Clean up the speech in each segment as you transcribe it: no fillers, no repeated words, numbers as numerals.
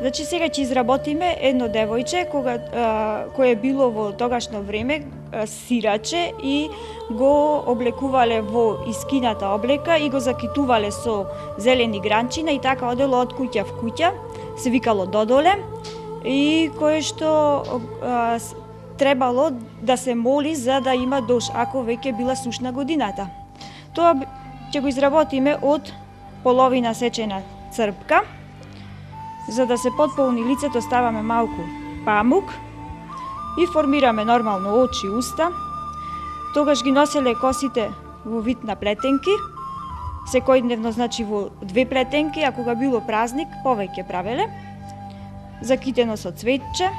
Значи сега ќе изработиме едно девојче кое било во тогашно време сираче и го облекувале во искината облека и го закитувале со зелени гранчина и така одело од куќа в куќа, се викало Додоле, и кое што требало да се моли за да има дош, ако веќе била сушна годината. Тоа ќе го изработиме од половина сечена црпка. За да се потполни лицето ставаме малку памук и формираме нормално очи, уста. Тогаш ги носеле косите во вид на плетенки, секојдневно значи во 2 плетенки, а кога било празник повеќе правеле, закитено со цветче,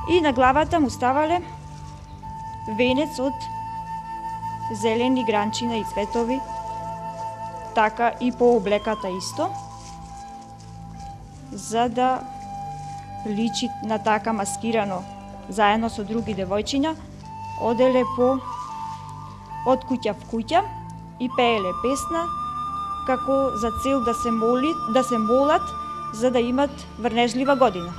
и на главата му ставале венец од зелени гранчина и цветови, така и по облеката исто, за да личи на така маскирано, заедно со други девојчиња, оделе од куќа в куќа и пееле песна како за цел да се молат за да имат врнежлива година.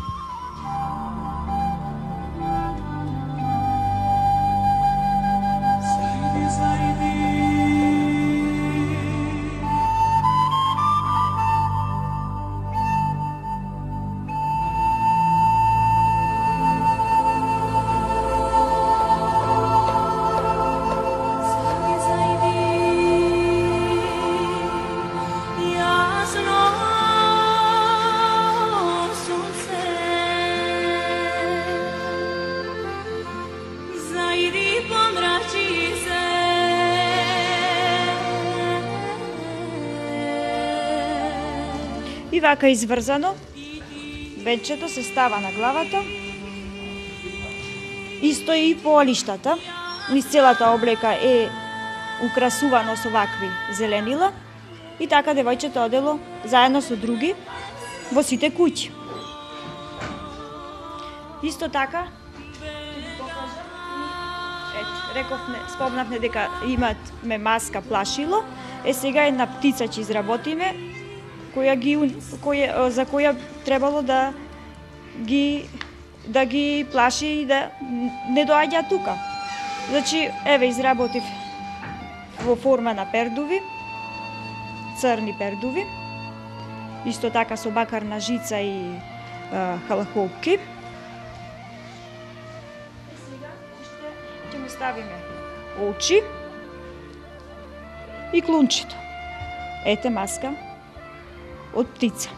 И вака изврзано, венчето се става на главата и стои по алиштата. Низ целата облека е украсувано со вакви зеленила и така девојчето одело заедно со други во сите куќи. Исто така, спомнавме дека имаме маска плашило, сега една птица ќе изработиме, за која требало да ги плаши и да не доаѓа тука. Значи, еве изработив во форма на пердуви, црни пердуви, исто така со бакарна жица и халахопки. Сега ќе му ставиме очи и клунчето. Ете маска од птица.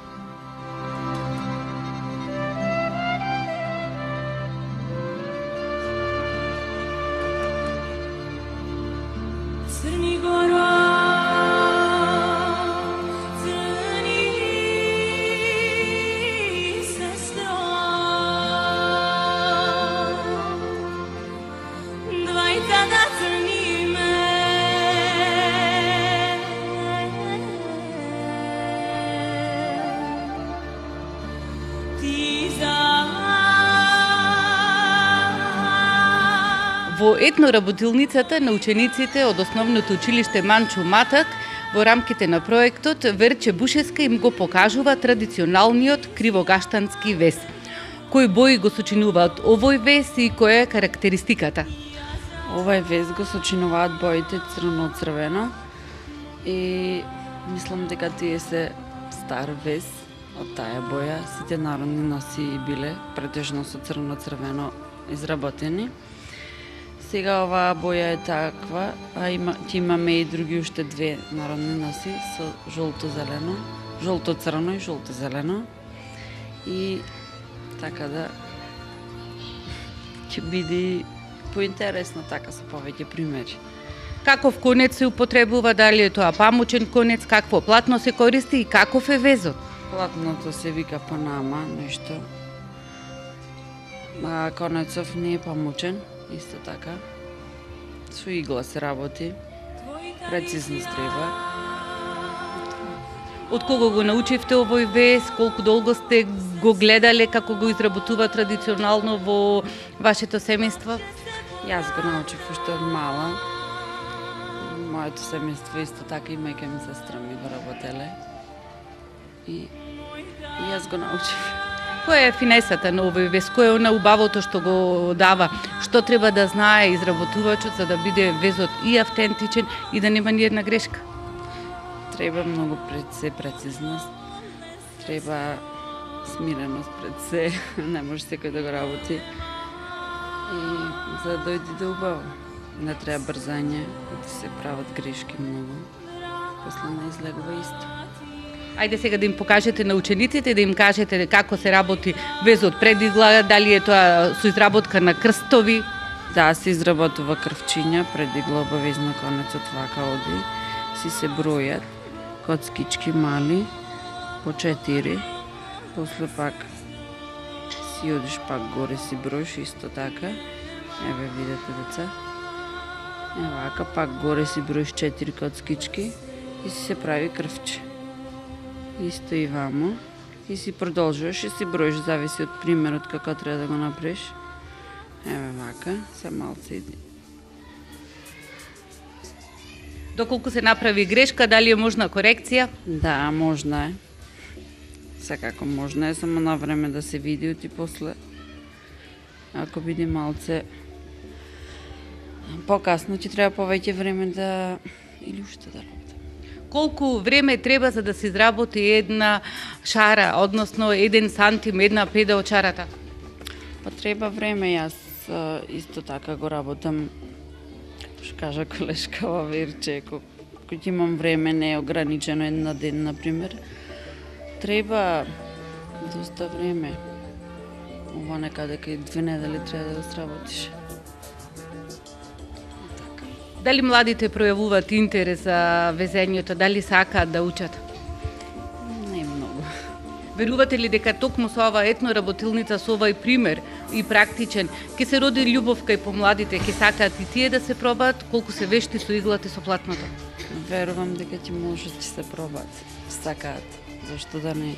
Во етноработилницата на учениците од основното училиште Манчо Матак во рамките на проектот Верче Бушеска им го покажува традиционалниот кривогаштански вес. Кои бои го сочинуваат овој вес и која е карактеристиката? Овој вес го сочинуваат боите црно-црвено и мислам дека тие се стар вес од таа боја. Сите народни носи биле претежно со црно-црвено изработени. Сега оваа боја е таква, а имаме и други уште 2 народни носи со жолто-зелено, жолто-црно и жолто-зелено. И така да ќе биде поинтересно така со повеќе примери. Каков конец се употребува, дали е тоа памучен конец, какво платно се користи и каков е везот? Платното се вика панама, нешто. А конецов не е памучен. Исто така, со игла се работи, прецизно треба. Од кого го научивте овој вес, колку долго сте го гледале како го изработува традиционално во вашето семејство? Јас го научив уште од мала. Моето семејство исто така и мајка ми сестра ми го работеле. И И јас го научив. Која е финесата на овој вез? Кој е она убавото што го дава? Што треба да знае изработувачот за да биде везот и автентичен и да нема ни една грешка? Треба многу пред се прецизност. Треба смиреност пред се. Не може секој да го работи. И за да дојде до убаво. Не треба брзање, да се прават грешки многу. После не излегува исто. Ајде сега да им покажете на учениците, да им кажете како се работи везот пред игла, дали е тоа со изработка на крстови? Да, се изработува крвчиња, пред игла обавезно конецот вака оди. Се бројат коцкички мали, по 4. После пак си одиш пак горе си броиш исто така. Еве видете деца. Вака пак горе си броиш 4 коцкички и си се прави крвче. Исто и вамо. И си продолжуваш и си броиш, зависи од примерот како треба да го направиш. Еве вака, се малце иди. Доколку се направи грешка, дали е можна корекција? Да, можна е. Секако можна е, само на време да се види и после. Ако биде малце покасно, ќе треба повеќе време да или уште да работи. Колку време треба за да се изработи една шара, односно 1 сантим, една педа од шарата? Па треба време, јас исто така го работам, како што кажа колешка Верче, кој ќе имам време, не е ограничено една ден, например. Треба доста време. Ова некаде кај 2 недели треба да сработиш. Дали младите пројавуваат интерес за везењето, дали сакаат да учат? Не многу. Верувате ли дека токму со ова етноработилница, со овој пример и практичен, ќе се роди љубов кај помладите, ќе сакаат и тие да се пробаат, колку се вешти со иглата и со платното? Верувам дека ќе можат да се пробаат. Сакаат, зашто да не?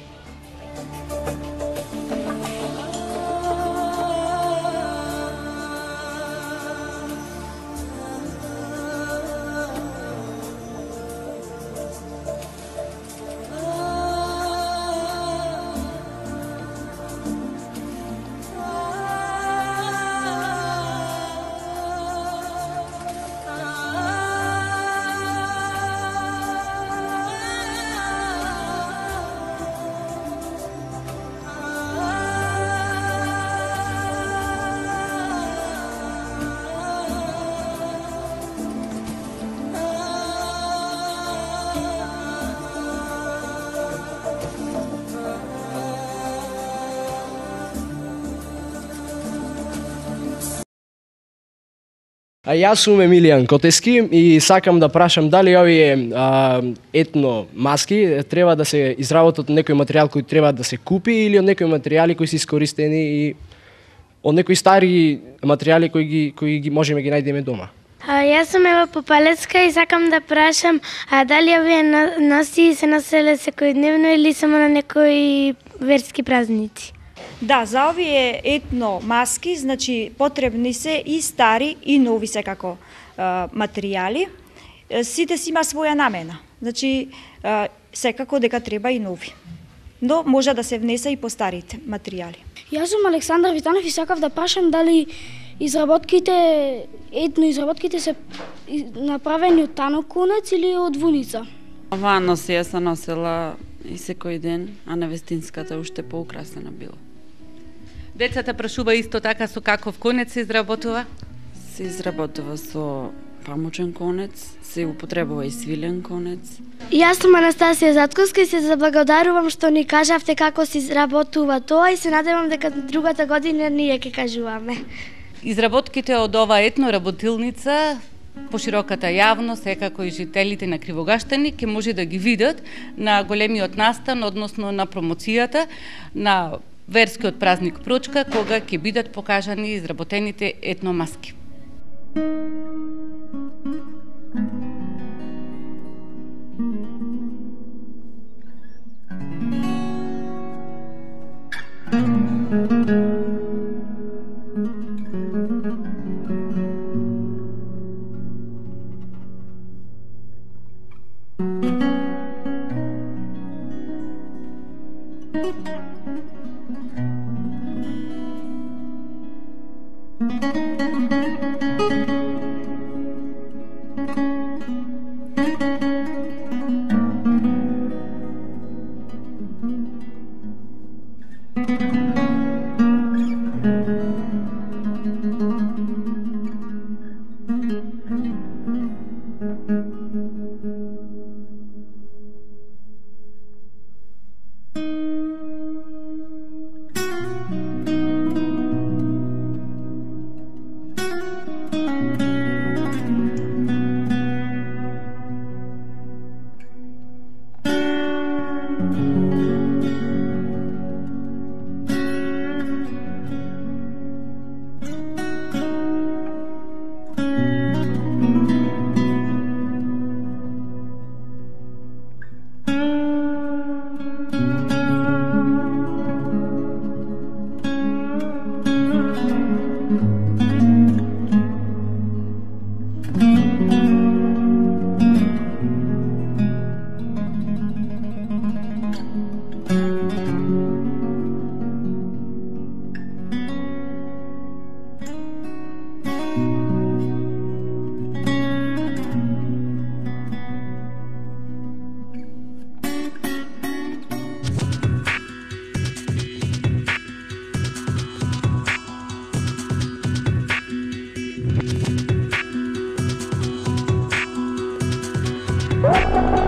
А јас сум Емилијан Котески и сакам да прашам дали овие етно маски треба да се изработат од некој материјал кој треба да се купи или од некои материјали кои се искористени и од некои стари материјали кои ги можеме ги најдеме дома. Јас сум Ева Попалецка и сакам да прашам дали овие носи се носеле секојдневно или само на некои верски празници? Да, за овие етно маски, значи потребни се и стари и нови секако материјали. Сите си има своја намена. Значи секако дека треба и нови. Но може да се внесе и по старите материјали. Јас сум Александар Витанов и сакав да прашам дали етно изработките се направени од танок конец или од вуница? Оваа носија се носела и секој ден, а невестинската уште поукрасена била. Децата прашува исто така со каков конец се изработува? Се изработува со памучен конец, се употребува и свилен конец. Јас сум Анастасија Затковска и се заблагодарувам што ни кажавте како се изработува тоа и се надевам дека другата година ние ќе кажуваме. Изработките од ова етноработилница пошироката јавност, секако и жителите на Кривогаштани ќе може да ги видат на големиот настан, односно на промоцијата на верскиот празник Прочка, кога ќе бидат покажани изработените етномаски. What?